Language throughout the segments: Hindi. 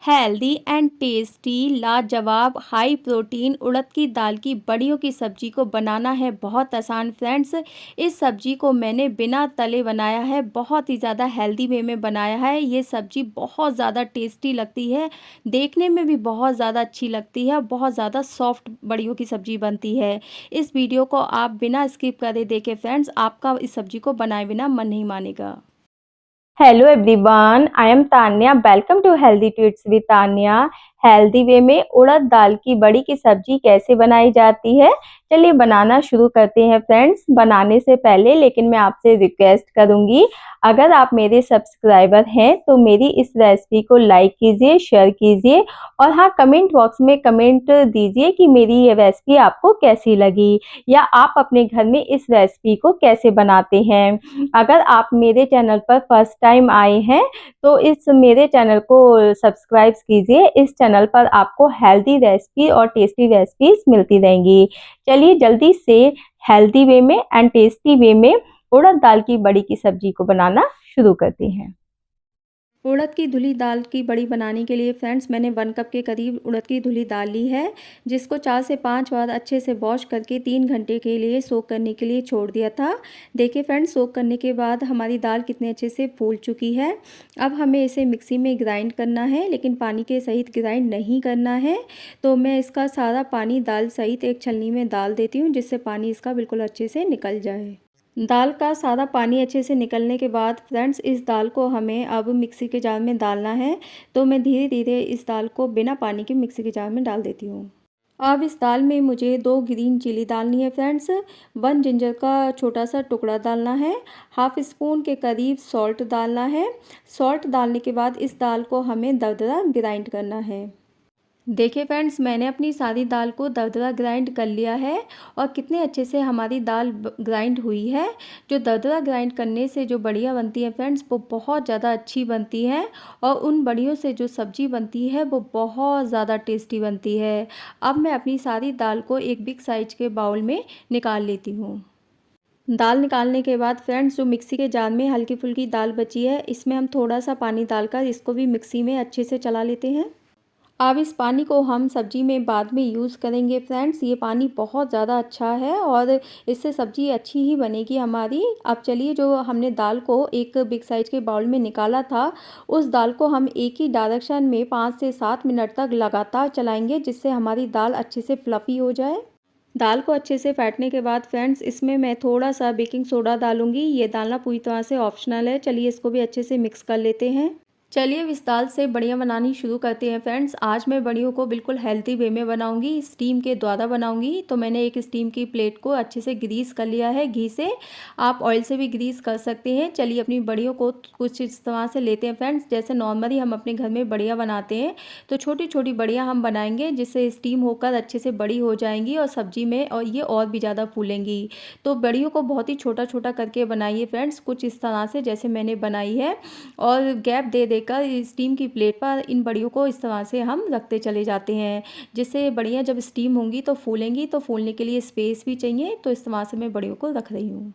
हेल्दी एंड टेस्टी लाजवाब हाई प्रोटीन उड़द की दाल की बड़ियों की सब्जी को बनाना है बहुत आसान फ्रेंड्स। इस सब्जी को मैंने बिना तले बनाया है, बहुत ही ज़्यादा हेल्दी वे में बनाया है। ये सब्जी बहुत ज़्यादा टेस्टी लगती है, देखने में भी बहुत ज़्यादा अच्छी लगती है, बहुत ज़्यादा सॉफ्ट बड़ियों की सब्जी बनती है। इस वीडियो को आप बिना स्किप करे देखें फ्रेंड्स, आपका इस सब्जी को बनाए बिना मन नहीं मानेगा। Hello everyone, I am Tanya. Welcome to healthy tweets with Tanya. Healthy way में उड़द दाल की बड़ी की सब्जी कैसे बनाई जाती है, चलिए बनाना शुरू करते हैं फ्रेंड्स। बनाने से पहले लेकिन मैं आपसे रिक्वेस्ट करूंगी, अगर आप मेरे सब्सक्राइबर हैं तो मेरी इस रेसिपी को लाइक कीजिए, शेयर कीजिए और हाँ, कमेंट बॉक्स में कमेंट दीजिए कि मेरी ये रेसिपी आपको कैसी लगी या आप अपने घर में इस रेसिपी को कैसे बनाते हैं। अगर आप मेरे चैनल पर फर्स्ट टाइम आए हैं तो इस मेरे चैनल को सब्सक्राइब कीजिए। इस चैनल पर आपको हेल्दी रेसिपी और टेस्टी रेसिपीज मिलती रहेंगी। चलिए जल्दी से हेल्दी वे में एंड टेस्टी वे में उड़द दाल की बड़ी की सब्जी को बनाना शुरू करते हैं। उड़द की धुली दाल की बड़ी बनाने के लिए फ्रेंड्स मैंने 1 कप के करीब उड़द की धुली दाल ली है, जिसको 4 से 5 बार अच्छे से वॉश करके 3 घंटे के लिए सोक करने के लिए छोड़ दिया था। देखिए फ्रेंड्स, सोक करने के बाद हमारी दाल कितने अच्छे से फूल चुकी है। अब हमें इसे मिक्सी में ग्राइंड करना है, लेकिन पानी के सहित ग्राइंड नहीं करना है। तो मैं इसका सारा पानी दाल सहित एक छलनी में डाल देती हूँ, जिससे पानी इसका बिल्कुल अच्छे से निकल जाए। दाल का सारा पानी अच्छे से निकलने के बाद फ्रेंड्स, इस दाल को हमें अब मिक्सी के जार में डालना है। तो मैं धीरे धीरे इस दाल को बिना पानी के मिक्सी के जार में डाल देती हूँ। अब इस दाल में मुझे 2 ग्रीन चिली डालनी है फ्रेंड्स, 1 जिंजर का छोटा सा टुकड़ा डालना है, हाफ स्पून के करीब सॉल्ट डालना है। सॉल्ट डालने के बाद इस दाल को हमें दरदरा ग्राइंड करना है। देखिए फ्रेंड्स, मैंने अपनी सारी दाल को दरदरा ग्राइंड कर लिया है और कितने अच्छे से हमारी दाल ग्राइंड हुई है। जो दरदरा ग्राइंड करने से जो बड़ियाँ बनती हैं फ्रेंड्स, वो बहुत ज़्यादा अच्छी बनती हैं और उन बड़ियों से जो सब्ज़ी बनती है वो बहुत ज़्यादा टेस्टी बनती है। अब मैं अपनी सारी दाल को एक बिग साइज के बाउल में निकाल लेती हूँ। दाल निकालने के बाद फ्रेंड्स, जो मिक्सी के जार में हल्की फुल्की दाल बची है, इसमें हम थोड़ा सा पानी डालकर इसको भी मिक्सी में अच्छे से चला लेते हैं। अब इस पानी को हम सब्जी में बाद में यूज़ करेंगे फ्रेंड्स। ये पानी बहुत ज़्यादा अच्छा है और इससे सब्जी अच्छी ही बनेगी हमारी। अब चलिए, जो हमने दाल को एक बिग साइज के बाउल में निकाला था, उस दाल को हम एक ही डायरेक्शन में 5 से 7 मिनट तक लगातार चलाएंगे, जिससे हमारी दाल अच्छे से फ्लफ़ी हो जाए। दाल को अच्छे से फेंटने के बाद फ्रेंड्स, इसमें मैं थोड़ा सा बेकिंग सोडा डालूंगी। ये डालना पूरी तरह से ऑप्शनल है। चलिए इसको भी अच्छे से मिक्स कर लेते हैं। चलिए अब इस दाल से बड़ियाँ बनानी शुरू करते हैं फ्रेंड्स। आज मैं बड़ियों को बिल्कुल हेल्दी वे में बनाऊंगी, स्टीम के द्वारा बनाऊंगी। तो मैंने एक स्टीम की प्लेट को अच्छे से ग्रीस कर लिया है घी से। आप ऑयल से भी ग्रीस कर सकते हैं। चलिए अपनी बड़ियों को कुछ इस तरह से लेते हैं फ्रेंड्स, जैसे नॉर्मली हम अपने घर में बड़ियाँ बनाते हैं। तो छोटी छोटी बड़ियाँ हम बनाएंगे, जिससे स्टीम होकर अच्छे से बड़ी हो जाएंगी और सब्जी में और ये और भी ज़्यादा फूलेंगी। तो बड़ियों को बहुत ही छोटा छोटा करके बनाइए फ्रेंड्स, कुछ इस तरह से जैसे मैंने बनाई है। और गैप दे देकर स्टीम की प्लेट पर इन बड़ियों को इस तरह से हम रखते चले जाते हैं, जिससे बड़ियाँ जब स्टीम होंगी तो फूलेंगी। तो फूलने के लिए स्पेस भी चाहिए, तो इस तरह से मैं बड़ियों को रख रही हूँ।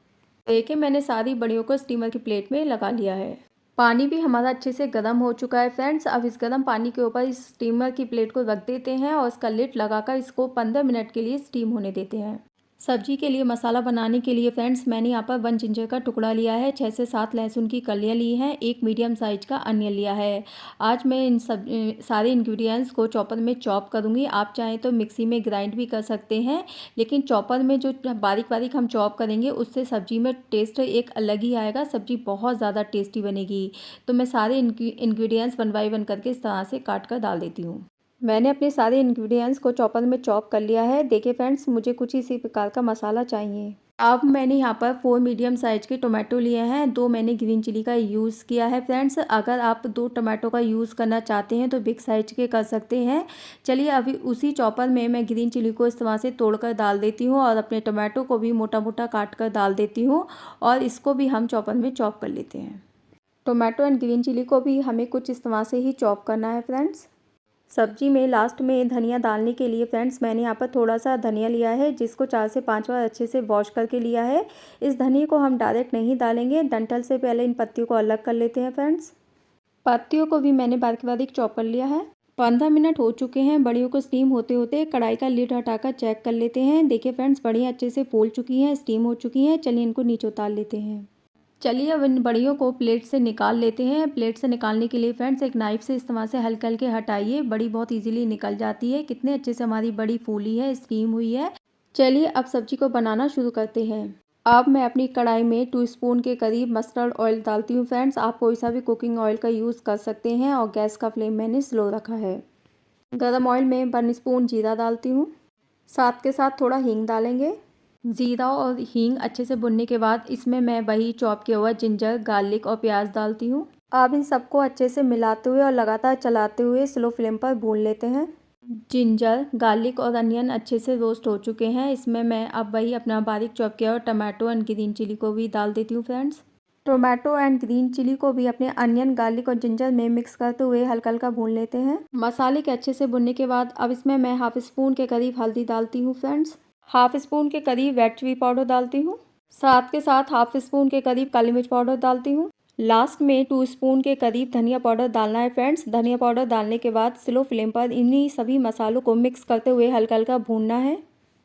देखिए, मैंने सारी बड़ियों को स्टीमर की प्लेट में लगा लिया है। पानी भी हमारा अच्छे से गर्म हो चुका है फ्रेंड्स। अब इस गर्म पानी के ऊपर इस स्टीमर की प्लेट को रख देते हैं और इसका लिड लगाकर इसको 15 मिनट के लिए स्टीम होने देते हैं। सब्जी के लिए मसाला बनाने के लिए फ्रेंड्स, मैंने यहाँ पर 1 जिंजर का टुकड़ा लिया है, 6 से 7 लहसुन की कलियाँ ली हैं, एक मीडियम साइज का अनियन लिया है। आज मैं इन सब सारे इंग्रेडिएंट्स को चॉपर में चॉप करूँगी। आप चाहें तो मिक्सी में ग्राइंड भी कर सकते हैं, लेकिन चॉपर में जो बारीक बारीक हम चॉप करेंगे, उससे सब्जी में टेस्ट एक अलग ही आएगा, सब्जी बहुत ज़्यादा टेस्टी बनेगी। तो मैं सारे इंग्रेडिएंट्स 1 बाय 1 करके इस तरह से काट कर डाल देती हूँ। मैंने अपने सारे इंग्रेडिएंट्स को चॉपर में चॉप कर लिया है। देखिए फ्रेंड्स, मुझे कुछ इसी प्रकार का मसाला चाहिए। अब मैंने यहाँ पर 4 मीडियम साइज के टोमेटो लिए हैं, 2 मैंने ग्रीन चिली का यूज़ किया है फ्रेंड्स। अगर आप 2 टोमेटो का यूज़ करना चाहते हैं तो बिग साइज के कर सकते हैं। चलिए अभी उसी चॉपर में मैं ग्रीन चिली को इस तरह से तोड़कर डाल देती हूँ और अपने टोमेटो को भी मोटा मोटा काट कर डाल देती हूँ और इसको भी हम चॉपर में चॉप कर लेते हैं। टोमेटो एंड ग्रीन चिली को भी हमें कुछ इस तरह से ही चॉप करना है फ्रेंड्स। सब्जी में लास्ट में धनिया डालने के लिए फ्रेंड्स, मैंने यहाँ पर थोड़ा सा धनिया लिया है, जिसको 4 से 5 बार अच्छे से वॉश करके लिया है। इस धनिया को हम डायरेक्ट नहीं डालेंगे, डंठल से पहले इन पत्तियों को अलग कर लेते हैं फ्रेंड्स। पत्तियों को भी मैंने बारीक बारीक चॉप कर लिया है। 15 मिनट हो चुके हैं। बड़ियों को स्टीम होते होते कढ़ाई का लिड हटाकर चेक कर लेते हैं। देखिए फ्रेंड्स, बड़ियाँ अच्छे से फूल चुकी हैं, स्टीम हो चुकी हैं। चलिए इनको नीचे उतार लेते हैं। चलिए अब इन बड़ियों को प्लेट से निकाल लेते हैं। प्लेट से निकालने के लिए फ्रेंड्स एक नाइफ से इस तरह से हल्के हल्के हटाइए। बड़ी बहुत इजीली निकल जाती है। कितने अच्छे से हमारी बड़ी फूली है, स्टीम हुई है। चलिए अब सब्जी को बनाना शुरू करते हैं। अब मैं अपनी कढ़ाई में 2 स्पून के करीब मस्टर्ड ऑयल डालती हूँ। फ्रेंड्स, आप कोई सा भी कुकिंग ऑयल का यूज़ कर सकते हैं और गैस का फ्लेम मैंने स्लो रखा है। गरम ऑयल में 1 स्पून जीरा डालती हूँ। साथ के साथ थोड़ा हींग डालेंगे। जीरा और हींग अच्छे से भुनने के बाद इसमें मैं वही चॉप किया हुआ जिंजर, गार्लिक और प्याज डालती हूँ। अब इन सबको अच्छे से मिलाते हुए और लगातार चलाते हुए स्लो फ्लेम पर भून लेते हैं। जिंजर, गार्लिक और अनियन अच्छे से रोस्ट हो चुके हैं। इसमें मैं अब वही अपना बारीक चॉप किया हुआ टमाटो एंड ग्रीन चिली को भी डाल देती हूँ। Friends, tomato and green chilli को भी अपने अनियन, गार्लिक और जिंजर में मिक्स करते हुए हल्का हल्का भून लेते हैं। मसाले के अच्छे से भुनने के बाद अब इसमें मैं हाफ स्पून के करीब हल्दी डालती हूँ। फ्रेंड्स, हाफ स्पून के करीब रेड चिली पाउडर डालती हूँ। साथ के साथ हाफ स्पून के करीब काली मिर्च पाउडर डालती हूँ। लास्ट में 2 स्पून के करीब धनिया पाउडर डालना है। फ्रेंड्स, धनिया पाउडर डालने के बाद स्लो फ्लेम पर इन्हीं सभी मसालों को मिक्स करते हुए हल्का हल्का भूनना है।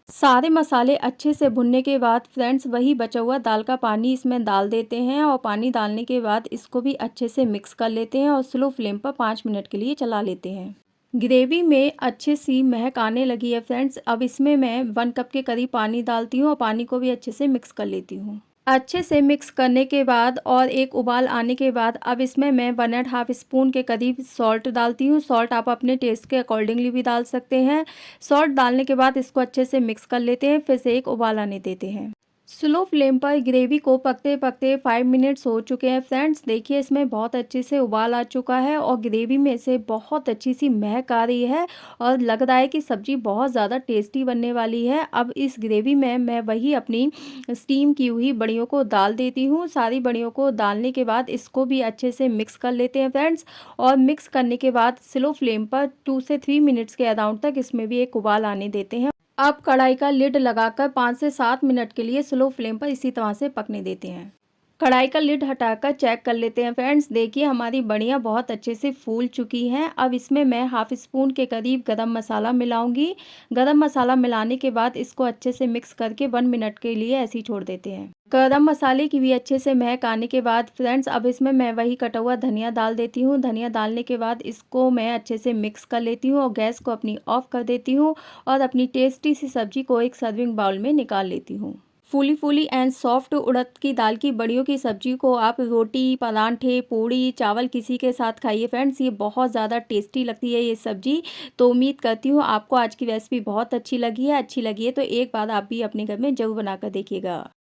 सारे मसाले अच्छे से भुनने के बाद फ्रेंड्स वही बचा हुआ दाल का पानी इसमें डाल देते हैं और पानी डालने के बाद इसको भी अच्छे से मिक्स कर लेते हैं और स्लो फ्लेम पर 5 मिनट के लिए चला लेते हैं। ग्रेवी में अच्छी सी महक आने लगी है। फ्रेंड्स, अब इसमें मैं 1 कप के करीब पानी डालती हूँ और पानी को भी अच्छे से मिक्स कर लेती हूँ। अच्छे से मिक्स करने के बाद और एक उबाल आने के बाद अब इसमें मैं 1.5 स्पून के करीब सॉल्ट डालती हूँ। सॉल्ट आप अपने टेस्ट के अकॉर्डिंगली भी डाल सकते हैं। सॉल्ट डालने के बाद इसको अच्छे से मिक्स कर लेते हैं। फिर से एक उबाल आने देते हैं। स्लो फ्लेम पर ग्रेवी को पकते पकते 5 मिनट्स हो चुके हैं। फ्रेंड्स, देखिए इसमें बहुत अच्छे से उबाल आ चुका है और ग्रेवी में से बहुत अच्छी सी महक आ रही है और लग रहा है कि सब्ज़ी बहुत ज़्यादा टेस्टी बनने वाली है। अब इस ग्रेवी में मैं वही अपनी स्टीम की हुई बड़ियों को डाल देती हूँ। सारी बड़ियों को डालने के बाद इसको भी अच्छे से मिक्स कर लेते हैं। फ्रेंड्स, और मिक्स करने के बाद स्लो फ्लेम पर 2 से 3 मिनट्स के अराउंड तक इसमें भी एक उबाल आने देते हैं। अब कढ़ाई का लिड लगाकर 5 से 7 मिनट के लिए स्लो फ्लेम पर इसी तरह से पकने देते हैं। कढ़ाई का लिड हटाकर चेक कर लेते हैं। फ्रेंड्स, देखिए हमारी बड़ियाँ बहुत अच्छे से फूल चुकी हैं। अब इसमें मैं हाफ स्पून के करीब गरम मसाला मिलाऊंगी। गरम मसाला मिलाने के बाद इसको अच्छे से मिक्स करके 1 मिनट के लिए ऐसे ही छोड़ देते हैं। गरम मसाले की भी अच्छे से महक आने के बाद फ्रेंड्स अब इसमें मैं वही कटा हुआ धनिया डाल देती हूँ। धनिया डालने के बाद इसको मैं अच्छे से मिक्स कर लेती हूँ और गैस को अपनी ऑफ कर देती हूँ और अपनी टेस्टी सी सब्जी को एक सर्विंग बाउल में निकाल लेती हूँ। फूली फूली एंड सॉफ्ट उड़द की दाल की बड़ियों की सब्जी को आप रोटी, परांठे, पूड़ी, चावल किसी के साथ खाइए। फ्रेंड्स, ये बहुत ज़्यादा टेस्टी लगती है ये सब्जी। तो उम्मीद करती हूँ आपको आज की रेसिपी बहुत अच्छी लगी है। अच्छी लगी है तो एक बार आप भी अपने घर में ज़रूर बनाकर देखिएगा।